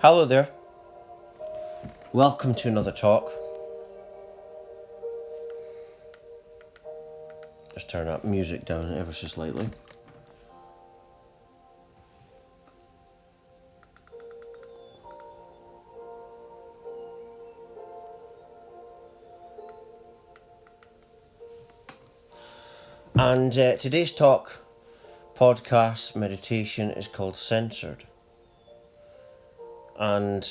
Hello there. Welcome to another talk. Just turn that music down ever so slightly. And today's talk, podcast, meditation is called Censored. And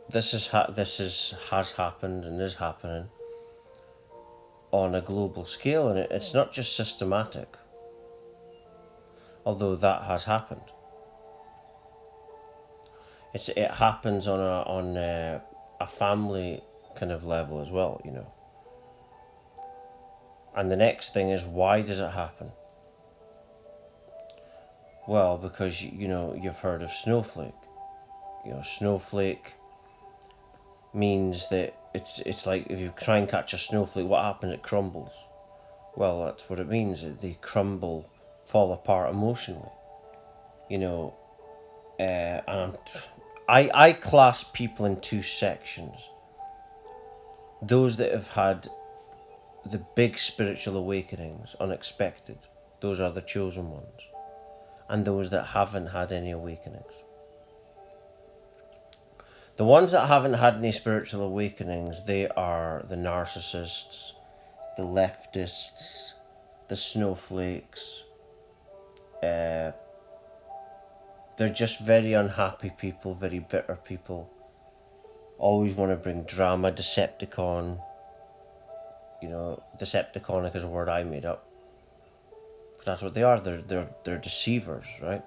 this has happened and is happening on a global scale, and it's not just systematic, although that has happened. It happens on a family kind of level as well, you know. And the next thing is, why does it happen? Well, because you've heard of snowflake. Snowflake means that it's like if you try and catch a snowflake, what happens? It crumbles. Well, that's what it means. They crumble, fall apart emotionally. And I class people in two sections. Those that have had the big spiritual awakenings, unexpected, those are the chosen ones. And those that haven't had any awakenings. The ones that haven't had any spiritual awakenings, they are the narcissists, the leftists, the snowflakes. They're just very unhappy people, very bitter people. Always want to bring drama, Decepticon. Decepticonic is a word I made up. But that's what they are. They're deceivers, right?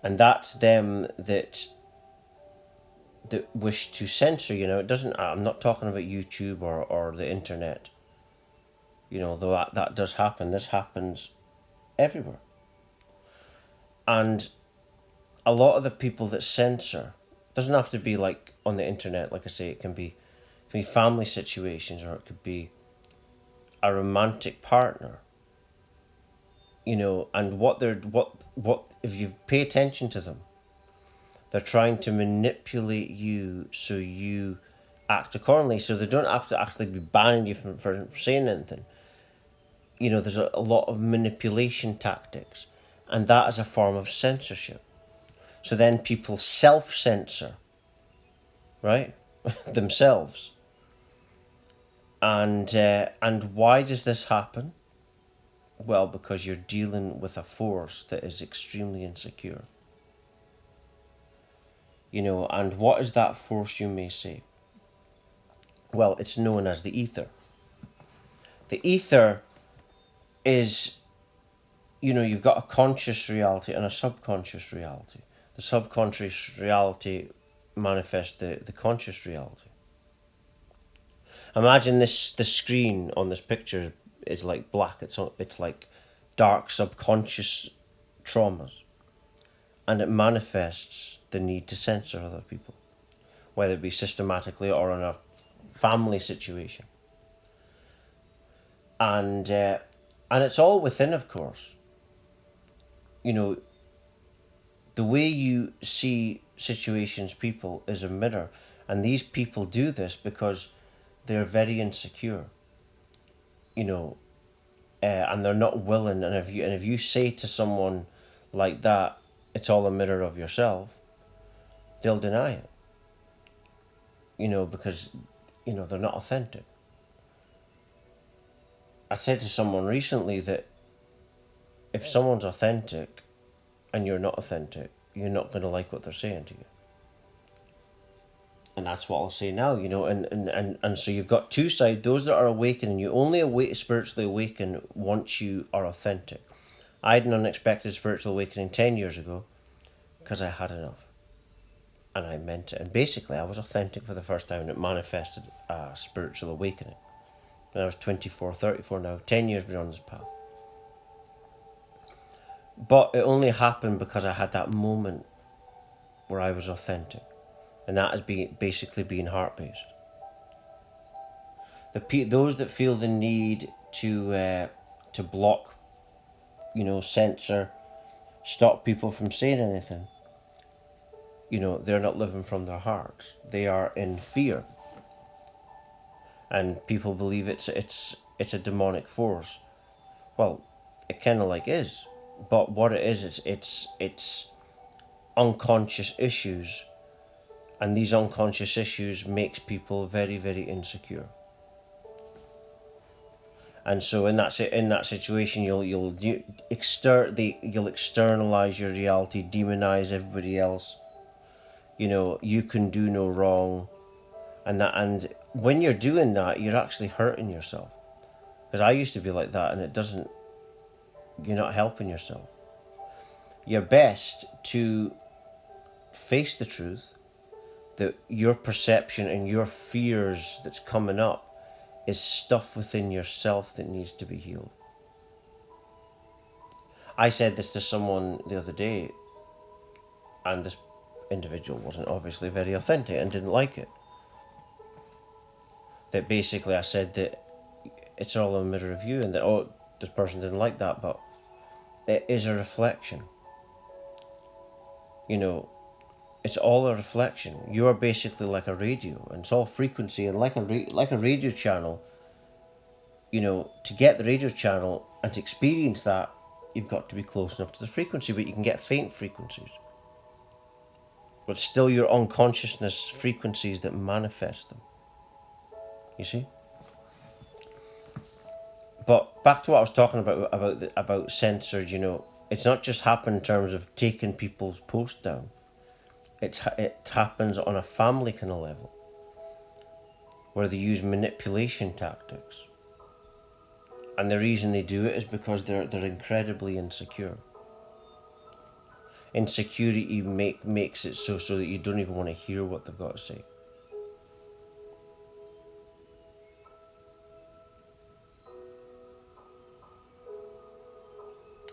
And that's them that wish to censor. It doesn't. I'm not talking about YouTube or the internet. Though that does happen. This happens everywhere. And a lot of the people that censor doesn't have to be like on the internet. Like I say, it can be family situations, or it could be a romantic partner. And what if you pay attention to them, they're trying to manipulate you so you act accordingly. So they don't have to actually be banning you for saying anything. There's a lot of manipulation tactics, and that is a form of censorship. So then people self-censor, right, themselves. And why does this happen? Well, because you're dealing with a force that is extremely insecure. And what is that force, you may say? Well, it's known as the ether. The ether is, you've got a conscious reality and a subconscious reality. The subconscious reality manifests the conscious reality. Imagine the screen on this picture is like black. It's like dark subconscious traumas, and it manifests the need to censor other people, whether it be systematically or in a family situation. And it's all within, of course. The way you see situations, people, is a mirror, and these people do this because they're very insecure. And they're not willing. And if you say to someone like that, it's all a mirror of yourself, they'll deny it. Because they're not authentic. I said to someone recently that if someone's authentic and you're not authentic, you're not going to like what they're saying to you. And that's what I'll say now, and so you've got two sides. Those that are awakening, you only spiritually awaken once you are authentic. I had an unexpected spiritual awakening 10 years ago because I had enough. And I meant it. And basically I was authentic for the first time, and it manifested a spiritual awakening. And I was 24, 34 now, 10 years been on this path. But it only happened because I had that moment where I was authentic. And that is basically being heart-based. Those that feel the need to block, censor, stop people from saying anything, they're not living from their hearts. They are in fear, and people believe it's a demonic force. Well, it kind of like is, but what it is, it's unconscious issues, and these unconscious issues makes people very, very insecure. And so in that situation, you'll externalize your reality, demonize everybody else. You can do no wrong, and when you're doing that, you're actually hurting yourself. Because I used to be like that, and it doesn't. You're not helping yourself. You're best to face the truth, that your perception and your fears that's coming up is stuff within yourself that needs to be healed. I said this to someone the other day, and this individual wasn't obviously very authentic and didn't like it. That basically I said that it's all a mirror of you, and that, oh, this person didn't like that, but it is a reflection. It's all a reflection. You are basically like a radio, and it's all frequency, and like a radio channel. To get the radio channel and to experience that, you've got to be close enough to the frequency, but you can get faint frequencies. But still your unconsciousness frequencies that manifest them. You see? But back to what I was talking about censored, it's not just happened in terms of taking people's posts down. It happens on a family kind of level, where they use manipulation tactics. And the reason they do it is because they're incredibly insecure. Insecurity makes it so that you don't even want to hear what they've got to say.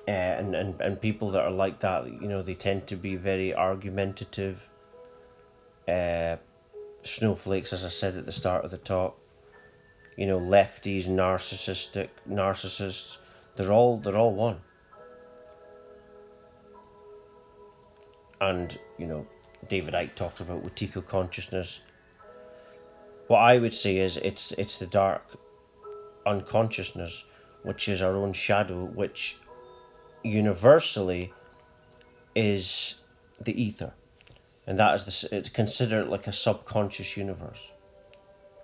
And people that are like that, they tend to be very argumentative. Snowflakes, as I said at the start of the talk. Lefties, narcissists, they're all one. And, David Icke talked about Wetiko consciousness. What I would say is it's the dark unconsciousness, which is our own shadow, which universally is the ether. And that is it's considered like a subconscious universe.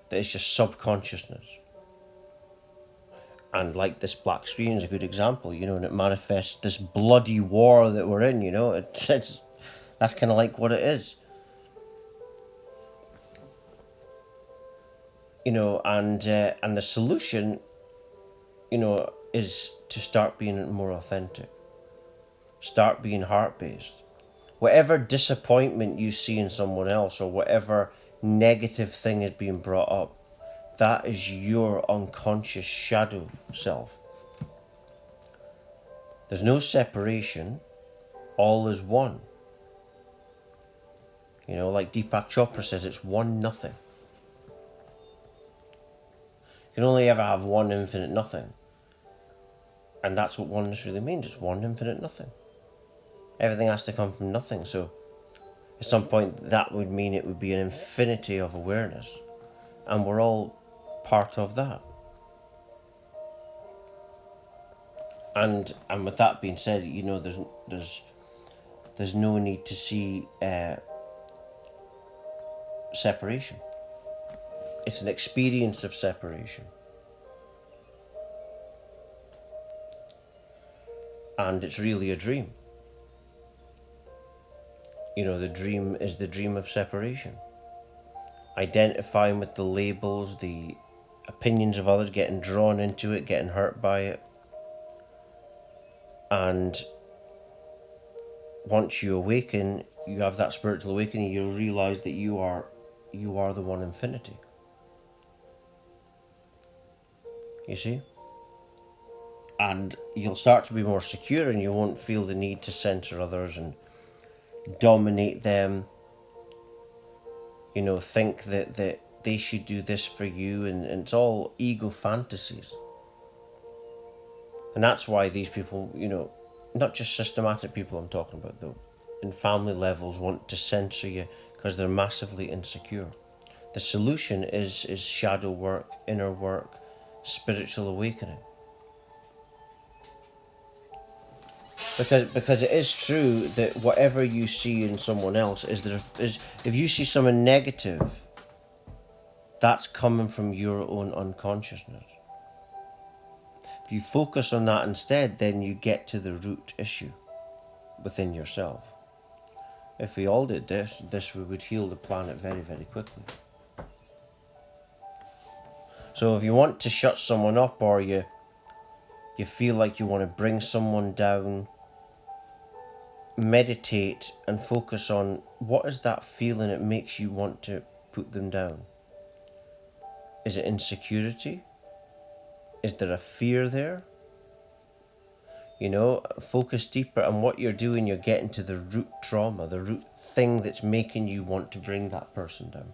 That is just subconsciousness. And like this black screen is a good example, and it manifests this bloody war that we're in, it's that's kind of like what it is. And the solution, is to start being more authentic. Start being heart-based. Whatever disappointment you see in someone else, or whatever negative thing is being brought up, that is your unconscious shadow self. There's no separation. All is one. Like Deepak Chopra says, it's one nothing. You can only ever have one infinite nothing. And that's what oneness really means. It's one infinite nothing. Everything has to come from nothing. So at some point that would mean it would be an infinity of awareness. And we're all part of that. And with that being said, there's no need to see separation. It's an experience of separation. And it's really a dream. The dream is the dream of separation. Identifying with the labels, the opinions of others, getting drawn into it, getting hurt by it. And once you awaken, you have that spiritual awakening, you'll realize that you are the one infinity. You see? And you'll start to be more secure, and you won't feel the need to censor others and dominate them. Think that they should do this for you, and it's all ego fantasies. And that's why these people, not just systematic people I'm talking about though, in family levels want to censor you because they're massively insecure. The solution is shadow work, inner work, spiritual awakening. Because it is true that whatever you see in someone else is if you see someone negative, that's coming from your own unconsciousness. If you focus on that instead, then you get to the root issue within yourself. If we all did this would heal the planet very, very quickly. So if you want to shut someone up, or you feel like you want to bring someone down, meditate and focus on what is that feeling that makes you want to put them down. Is it insecurity? Is there a fear there? Focus deeper, and what you're doing, you're getting to the root trauma, the root thing that's making you want to bring that person down.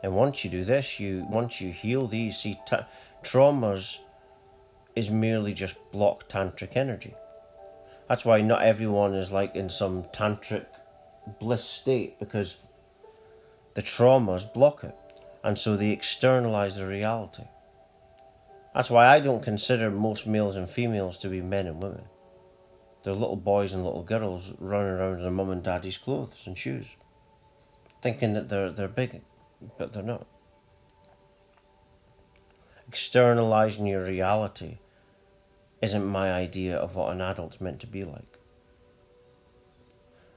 And once you do this, once you heal these, see, traumas is merely just blocked tantric energy. That's why not everyone is like in some tantric bliss state, because the traumas block it, and so they externalize the reality. That's why I don't consider most males and females to be men and women. They're little boys and little girls running around in their mum and daddy's clothes and shoes, thinking that they're big, but they're not. Externalizing your reality isn't my idea of what an adult's meant to be like.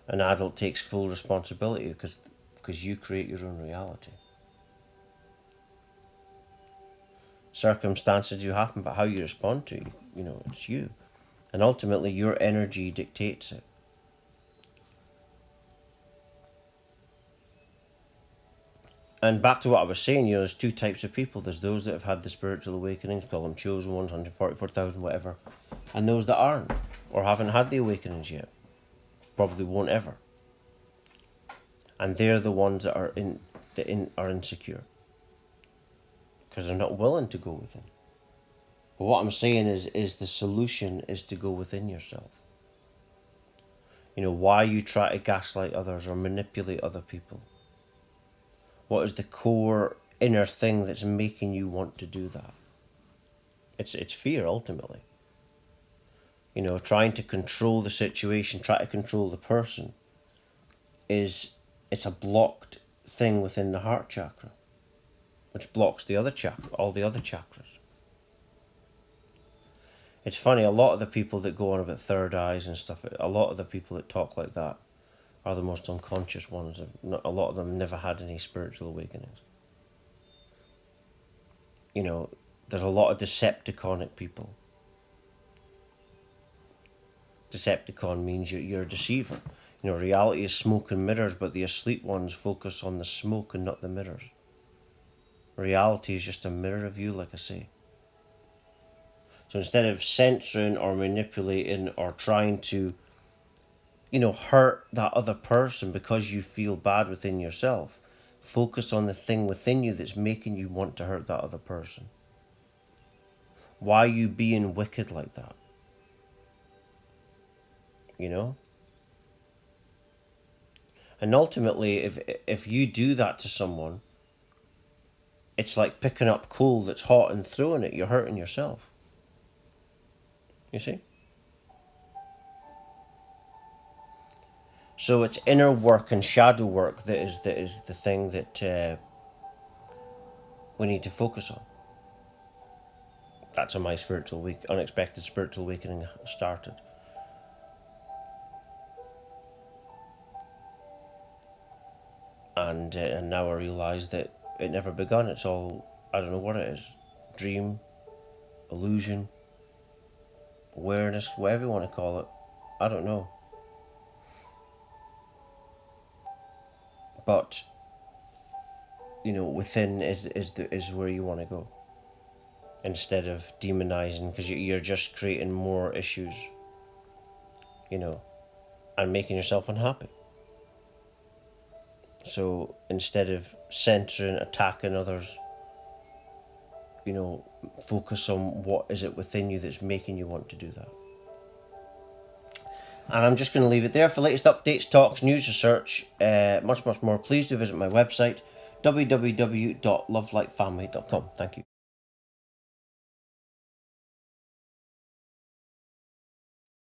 An adult takes full responsibility because you create your own reality. Circumstances do happen, but how you respond to it, it's you. And ultimately, your energy dictates it. And back to what I was saying, there's two types of people. There's those that have had the spiritual awakenings, call them chosen ones, 144,000, whatever. And those that aren't, or haven't had the awakenings yet. Probably won't ever. And they're the ones that are insecure, because they're not willing to go within. But what I'm saying is the solution is to go within yourself. Why you try to gaslight others or manipulate other people. What is the core inner thing that's making you want to do that? It's fear, ultimately. Trying to control the situation, try to control the person, it's a blocked thing within the heart chakra, which blocks the other chakra, all the other chakras. It's funny, a lot of the people that go on about third eyes and stuff, a lot of the people that talk like that are the most unconscious ones. A lot of them never had any spiritual awakenings. There's a lot of Decepticonic people. Decepticon means you're a deceiver. Reality is smoke and mirrors, but the asleep ones focus on the smoke and not the mirrors. Reality is just a mirror of you, like I say. So instead of censoring or manipulating or trying to, hurt that other person because you feel bad within yourself, focus on the thing within you that's making you want to hurt that other person. Why are you being wicked like that? And ultimately, if you do that to someone, it's like picking up coal that's hot and throwing it. You're hurting yourself. You see? So it's inner work and shadow work that is the thing that we need to focus on. That's how my unexpected spiritual awakening started. And now I realise that it never begun. It's all, I don't know what it is. Dream, illusion, awareness, whatever you want to call it. I don't know. But, within is where you want to go. Instead of demonizing, because you're just creating more issues, and making yourself unhappy. So instead of censoring, attacking others, focus on what is it within you that's making you want to do that. And I'm just going to leave it there. For latest updates, talks, news, research, much more, please do visit my website, www.lovelightfamily.com. Thank you.